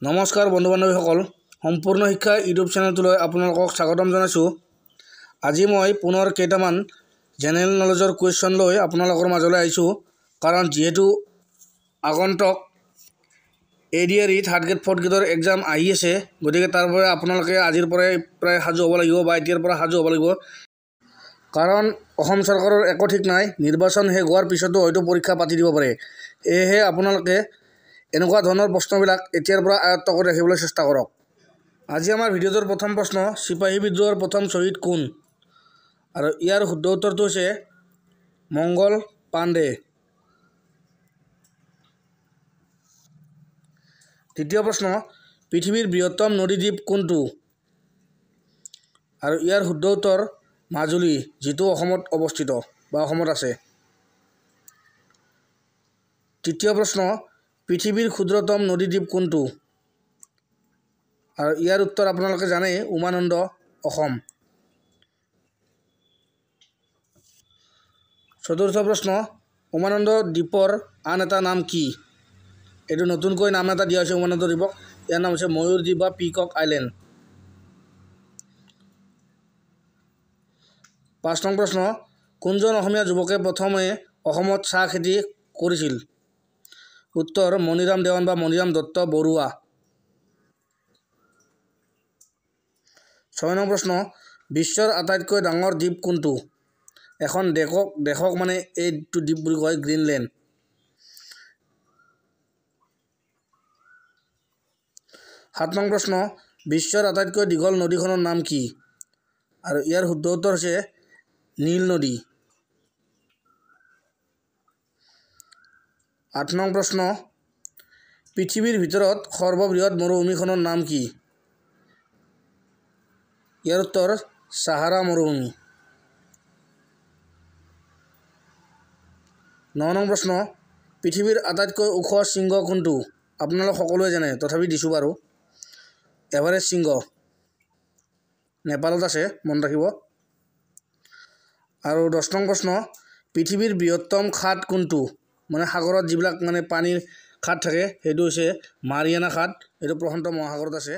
নমস্কাৰ বন্ধু বান্ধৱীসকল, সম্পূৰ্ণ শিক্ষা ইউটিউব চেনেলটোলৈ আপোনালোকক স্বাগতম জনাইছোঁ। আজি মই পুনৰ কেইটামান জেনেৰেল নলেজৰ কুৱেশ্যন লৈ আপোনালোকৰ মাজলৈ আহিছোঁ। কাৰণ যিহেতু আগন্তুক ADRE থাৰ্ড গ্ৰেড ফ'ৰ্থ গ্ৰেডৰ এক্সাম আহি আছে, গতিকে তাৰ পৰা আপোনালোকে আজিৰ পৰাই প্ৰায় সাজু হ'ব লাগিব বা এতিয়াৰ পৰা সাজু হ'ব লাগিব। কাৰণ অসম চৰকাৰৰ একো ঠিক নাই, নিৰ্বাচন শেষ হোৱাৰ পিছতো হয়তো পৰীক্ষা পাতি দিব পাৰে। সেয়েহে আপোনালোকে এনেকুৱা ধৰণৰ প্ৰশ্নবিলাক এতিয়াৰ পৰা আয়ত্ত কৰি ৰাখিবলৈ চেষ্টা কৰক। আজি আমাৰ ভিডিঅ'টোৰ প্ৰথম প্ৰশ্ন, চিপাহী বিদ্ৰোহৰ প্ৰথম শ্বহীদ কোন? আৰু ইয়াৰ শুদ্ধ উত্তৰটো হৈছে মংগল পাণ্ডে। দ্বিতীয় প্ৰশ্ন, পৃথিৱীৰ বৃহত্তম নদীদ্বীপ কোনটো? আৰু ইয়াৰ শুদ্ধ উত্তৰ মাজুলী, যিটো অসমত অৱস্থিত বা অসমত আছে। তৃতীয় প্ৰশ্ন, পৃথিৱীৰ ক্ষুদ্ৰতম নদীদ্বীপ কোনটো? আৰু ইয়াৰ উত্তৰ আপোনালোকে জানে, উমানন্দ, অসম। চতুৰ্থ প্ৰশ্ন, উমানন্দ দ্বীপৰ আন এটা নাম কি? এইটো নতুনকৈ নাম এটা দিয়া হৈছে উমানন্দ দ্বীপক। ইয়াৰ নাম হৈছে ময়ূৰ দ্বীপ বা পিকক আইলেণ্ড। ৫ নং প্ৰশ্ন, কোনজন অসমীয়া যুৱকে প্ৰথমে অসমত চাহ খেতি কৰিছিল? উত্তৰ মণিৰাম দেৱান বা মণিৰাম দত্ত বৰুৱা। ৬ নং প্ৰশ্ন, বিশ্বৰ আটাইতকৈ ডাঙৰ দ্বীপ কোনটো? এখন দেশক মানে এইটো দ্বীপ বুলি কয় গ্ৰীণলেণ্ড। ৭ নং প্ৰশ্ন, বিশ্বৰ আটাইতকৈ দীঘল নদীখনৰ নাম কি? আৰু ইয়াৰ শুদ্ধ উত্তৰ হৈছে নীল নদী। ৮ নং প্ৰশ্ন, পৃথিৱীৰ ভিতৰত সৰ্ববৃহৎ মৰুভূমিখনৰ নাম কি? ইয়াৰ উত্তৰ ছাহাৰা মৰুভূমি। ৯ নং প্ৰশ্ন, পৃথিৱীৰ আটাইতকৈ ওখ শৃংগ কোনটো? আপোনালোক সকলোৱে জানে, তথাপি দিছোঁ বাৰু। এভাৰেষ্ট শৃংগ নেপালত আছে, মনত ৰাখিব। আৰু ১০ নং প্ৰশ্ন, পৃথিৱীৰ বৃহত্তম খাদ কোনটো? মানে সাগৰত যিবিলাক মানে পানীৰ খাদ থাকে, সেইটো হৈছে মাৰিয়ানা খাদ। এইটো প্ৰশান্ত মহাসাগৰত আছে।